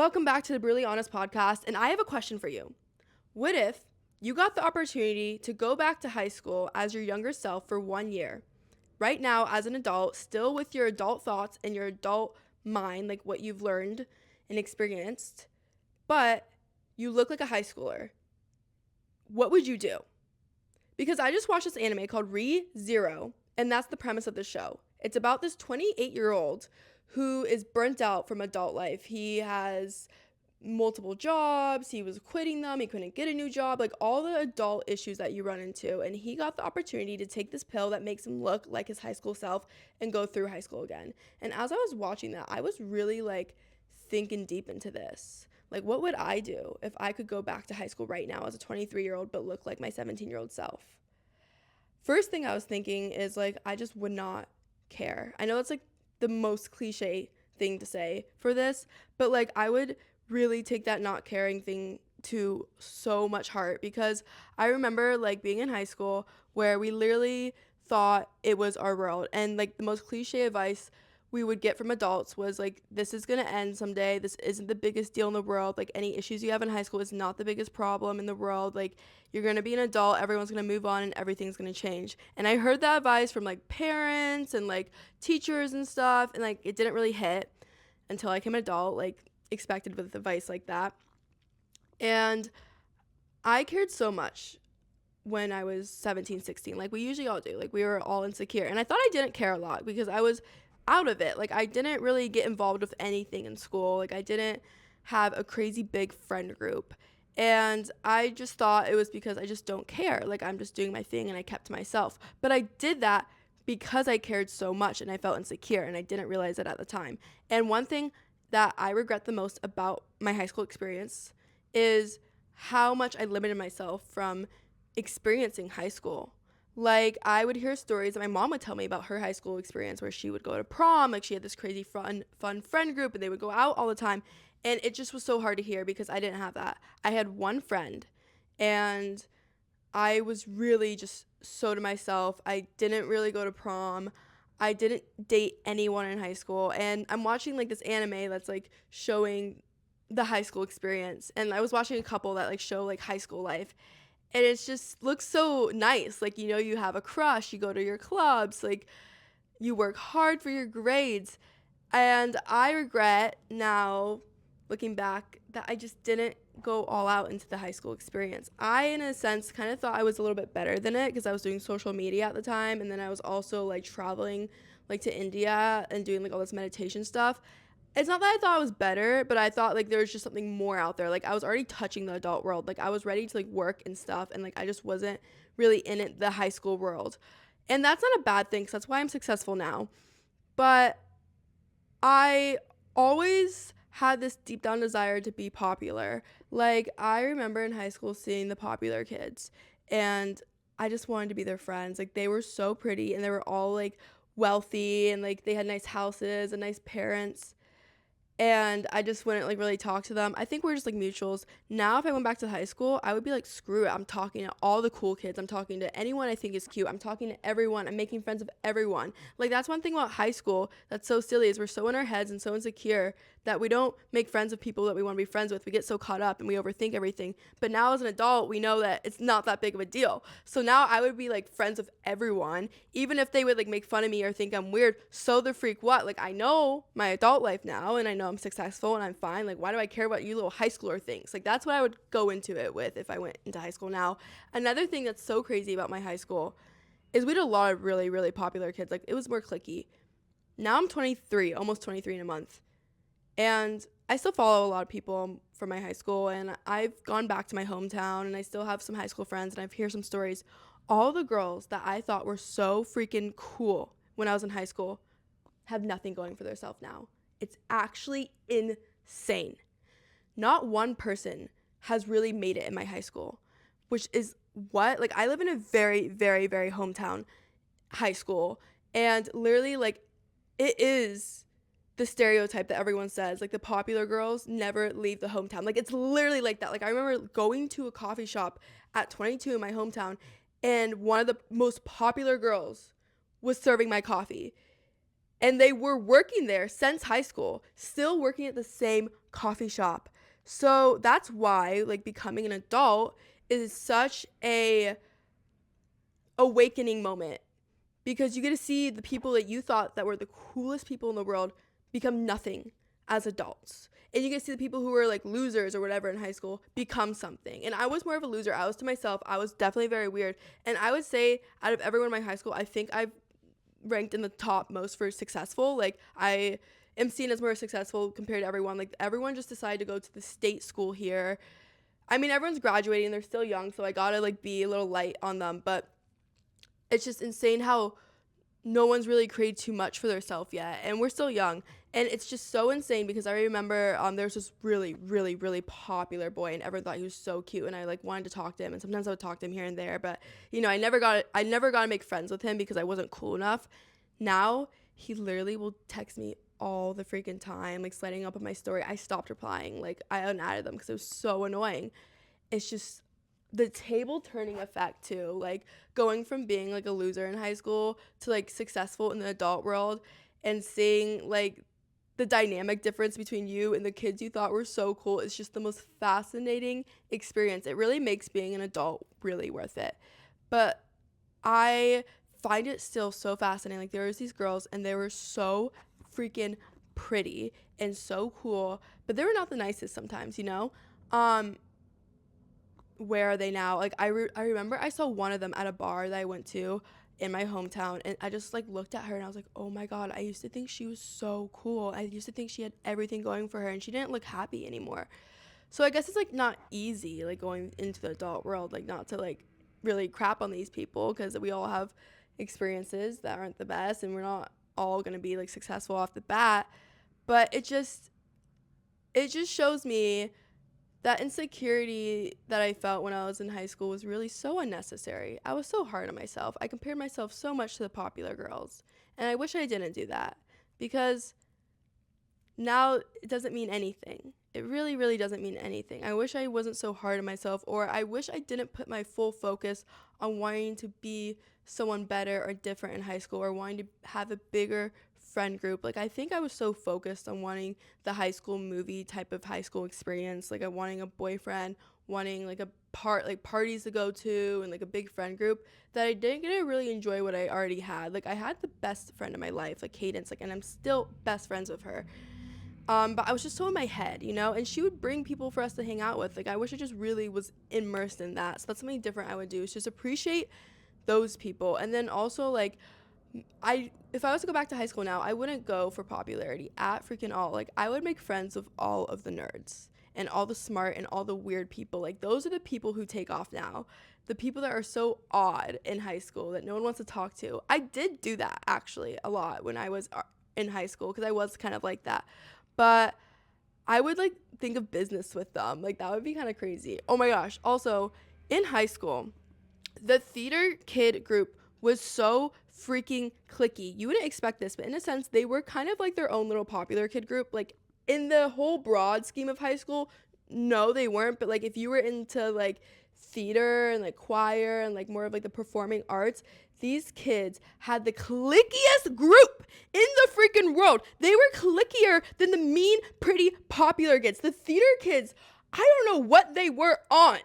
Welcome back to the Brutally Honest podcast, and I have a question for you. What if you got the opportunity to go back to high school as your younger self for 1 year, right now as an adult, still with your adult thoughts and your adult mind, like what you've learned and experienced, but you look like a high schooler? What would you do? Because I just watched this anime called Zero, and that's the premise of the show. It's about this 28-year-old who is burnt out from adult life. He has multiple jobs, he was quitting them, he couldn't get a new job, like all the adult issues that you run into. And he got the opportunity to take this pill that makes him look like his high school self and go through high school again. And as I was watching that, I was really like thinking deep into this. Like, what would I do if I could go back to high school right now as a 23-year-old but look like my 17-year-old self? First thing I was thinking is like, I just would not care. I know it's like the most cliche thing to say for this, but like I would really take that not caring thing to so much heart, because I remember like being in high school where we literally thought it was our world, and like the most cliche advice we would get from adults was like, this is going to end someday, this isn't the biggest deal in the world, like any issues you have in high school is not the biggest problem in the world, like you're going to be an adult, everyone's going to move on and everything's going to change. And I heard that advice from like parents and like teachers and stuff, and like it didn't really hit until I became an adult, like expected with advice like that. And I cared so much when I was 17, 16. Like we usually all do. Like we were all insecure. And I thought I didn't care a lot because I was out of it. Like I didn't really get involved with anything in school. Like I didn't have a crazy big friend group. And I just thought it was because I just don't care. Like I'm just doing my thing and I kept to myself. But I did that because I cared so much and I felt insecure and I didn't realize it at the time. And one thing that I regret the most about my high school experience is how much I limited myself from experiencing high school. Like I would hear stories that my mom would tell me about her high school experience where she would go to prom, like she had this crazy fun friend group and they would go out all the time, and it just was so hard to hear because I didn't have that. I had one friend and I was really just so to myself. I didn't really go to prom. I didn't date anyone in high school, and I'm watching like this anime that's like showing the high school experience, and I was watching a couple that like show like high school life, and it's just looks so nice. Like, you have a crush, you go to your clubs, like you work hard for your grades. And I regret now, looking back, that I just didn't go all out into the high school experience. I, in a sense, kind of thought I was a little bit better than it because I was doing social media at the time. And then I was also like traveling like to India and doing like all this meditation stuff. It's not that I thought I was better, but I thought like there was just something more out there. Like I was already touching the adult world. Like I was ready to like work and stuff. And like I just wasn't really in it, the high school world. And that's not a bad thing because that's why I'm successful now. But I always had this deep down desire to be popular. Like I remember in high school seeing the popular kids, and I just wanted to be their friends. Like they were so pretty and they were all like wealthy and like they had nice houses and nice parents, and I just wouldn't like really talk to them. I think we're just like mutuals. Now, if I went back to high school, I would be like, screw it. I'm talking to all the cool kids. I'm talking to anyone I think is cute. I'm talking to everyone. I'm making friends of everyone. Like that's one thing about high school that's so silly is we're so in our heads and so insecure that we don't make friends with people that we want to be friends with. We get so caught up and we overthink everything. But now as an adult, we know that it's not that big of a deal. So now I would be like friends with everyone, even if they would like make fun of me or think I'm weird. So the freak what? Like I know my adult life now and I know I'm successful and I'm fine. Like why do I care about you little high schooler things? Like that's what I would go into it with if I went into high school now. Another thing that's so crazy about my high school is we had a lot of really, really popular kids. Like it was more cliquey. Now I'm 23, almost 23 in a month. And I still follow a lot of people from my high school, and I've gone back to my hometown and I still have some high school friends, and I've heard some stories. All the girls that I thought were so freaking cool when I was in high school have nothing going for themselves now. It's actually insane. Not one person has really made it in my high school, which is what? Like I live in a very, very, very hometown high school, and literally like it is the stereotype that everyone says, like the popular girls never leave the hometown. Like it's literally like that. Like I remember going to a coffee shop at 22 in my hometown, and one of the most popular girls was serving my coffee. And they were working there since high school, still working at the same coffee shop. So that's why like becoming an adult is such a awakening moment, because you get to see the people that you thought that were the coolest people in the world become nothing as adults. And you get to see the people who were like losers or whatever in high school become something. And I was more of a loser. I was to myself. I was definitely very weird. And I would say out of everyone in my high school, I think I've ranked in the top most for successful. Like I am seen as more successful compared to everyone. Like everyone just decided to go to the state school here. I mean, everyone's graduating. They're still young. So I got to like be a little light on them. But it's just insane how no one's really created too much for themselves yet, and we're still young. And it's just so insane because I remember there's this really really really popular boy, and everyone thought he was so cute, and I like wanted to talk to him, and sometimes I would talk to him here and there, but I never got to make friends with him because I wasn't cool enough. Now he literally will text me all the freaking time, like sliding up on my story. I stopped replying, like I unadded them because it was so annoying. It's just the table turning effect too, like going from being like a loser in high school to like successful in the adult world, and seeing like the dynamic difference between you and the kids you thought were so cool. It's just the most fascinating experience. It really makes being an adult really worth it. But I find it still so fascinating. Like there was these girls and they were so freaking pretty and so cool, but they were not the nicest sometimes, where are they now? Like I remember I saw one of them at a bar that I went to in my hometown, and I just like looked at her and I was like, oh my god, I used to think she was so cool. I used to think she had everything going for her, and she didn't look happy anymore. So I guess it's like not easy like going into the adult world, like not to like really crap on these people, because we all have experiences that aren't the best, and we're not all going to be like successful off the bat. But it just shows me that insecurity that I felt when I was in high school was really so unnecessary. I was so hard on myself. I compared myself so much to the popular girls. And I wish I didn't do that, because now it doesn't mean anything. It really, really doesn't mean anything. I wish I wasn't so hard on myself, or I wish I didn't put my full focus on wanting to be someone better or different in high school, or wanting to have a bigger friend group. Like I think I was so focused on wanting the high school movie type of high school experience, like wanting a boyfriend, wanting like parties to go to, and like a big friend group, that I didn't get to really enjoy what I already had. Like I had the best friend in my life, like Cadence, like, and I'm still best friends with her. But I was just so in my head, and she would bring people for us to hang out with. Like I wish I just really was immersed in that. So that's something different I would do, is just appreciate those people. And then also like if I was to go back to high school now, I wouldn't go for popularity at freaking all. Like I would make friends with all of the nerds and all the smart and all the weird people. Like those are the people who take off now. The people that are so odd in high school that no one wants to talk to. I did do that actually a lot when I was in high school, because I was kind of like that. But I would like think of business with them. Like that would be kind of crazy. Oh my gosh. Also, in high school, the theater kid group was so freaking cliquey. You wouldn't expect this, but in a sense, they were kind of like their own little popular kid group. Like in the whole broad scheme of high school, no, they weren't. But like if you were into like theater and like choir and like more of like the performing arts, these kids had the clickiest group in the freaking world. They were clickier than the mean, pretty, popular kids. The theater kids, I don't know what they were on,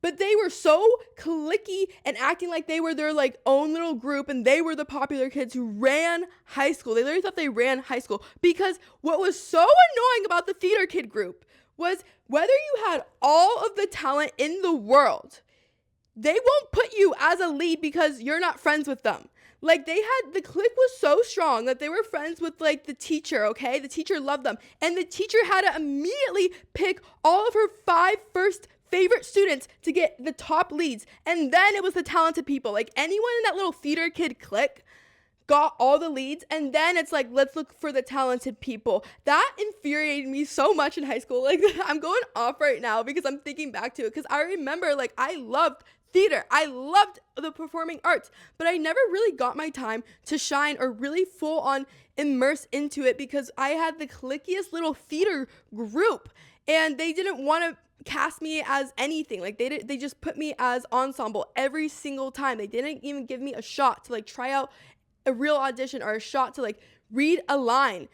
but they were so cliquey and acting like they were their like own little group, and they were the popular kids who ran high school. They literally thought they ran high school, because what was so annoying about the theater kid group was whether you had all of the talent in the world, they won't put you as a lead because you're not friends with them. Like the clique was so strong that they were friends with like the teacher, okay? The teacher loved them. And the teacher had to immediately pick all of her 5 first favorite students to get the top leads. And then it was the talented people. Like anyone in that little theater kid clique got all the leads, and then it's like, let's look for the talented people. That infuriated me so much in high school. Like I'm going off right now because I'm thinking back to it, because I remember like I loved theater. I loved the performing arts, but I never really got my time to shine or really full on immerse into it, because I had the clickiest little theater group, and they didn't want to cast me as anything. Like they just put me as ensemble every single time. They didn't even give me a shot to like try out a real audition or a shot to like read a line.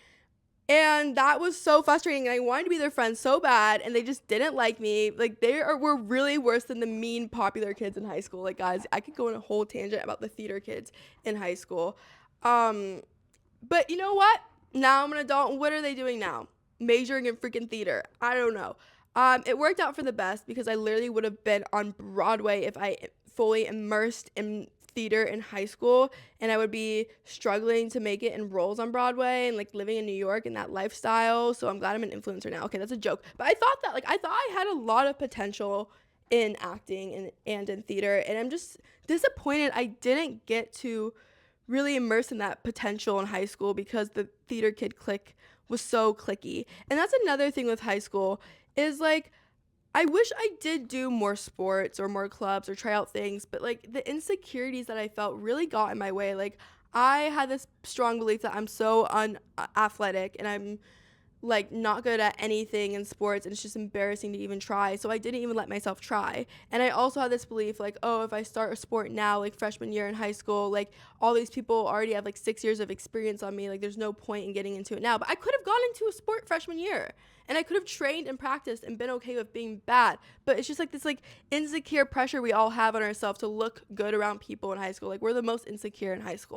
And that was so frustrating, and I wanted to be their friend so bad, and they just didn't like me. Like, were really worse than the mean popular kids in high school. Like, guys, I could go on a whole tangent about the theater kids in high school. Um, but you know what? Now I'm an adult, and what are they doing now? Majoring in freaking theater. I don't know. It worked out for the best because I literally would have been on Broadway if I fully immersed in theater in high school, and I would be struggling to make it in roles on Broadway and like living in New York and that lifestyle. So I'm glad I'm an influencer now. Okay, that's a joke. But I thought I had a lot of potential in acting and in theater, and I'm just disappointed I didn't get to really immersed in that potential in high school because the theater kid clique was so clicky. And that's another thing with high school is like I wish I did do more sports or more clubs or try out things, but like the insecurities that I felt really got in my way. Like I had this strong belief that I'm so unathletic and I'm like not good at anything in sports and it's just embarrassing to even try. So I didn't even let myself try. And I also had this belief like, oh, if I start a sport now, like freshman year in high school, like all these people already have like 6 years of experience on me. Like there's no point in getting into it now. But I could have gone into a sport freshman year and I could have trained and practiced and been okay with being bad. But it's just like this like insecure pressure we all have on ourselves to look good around people in high school. Like we're the most insecure in high school.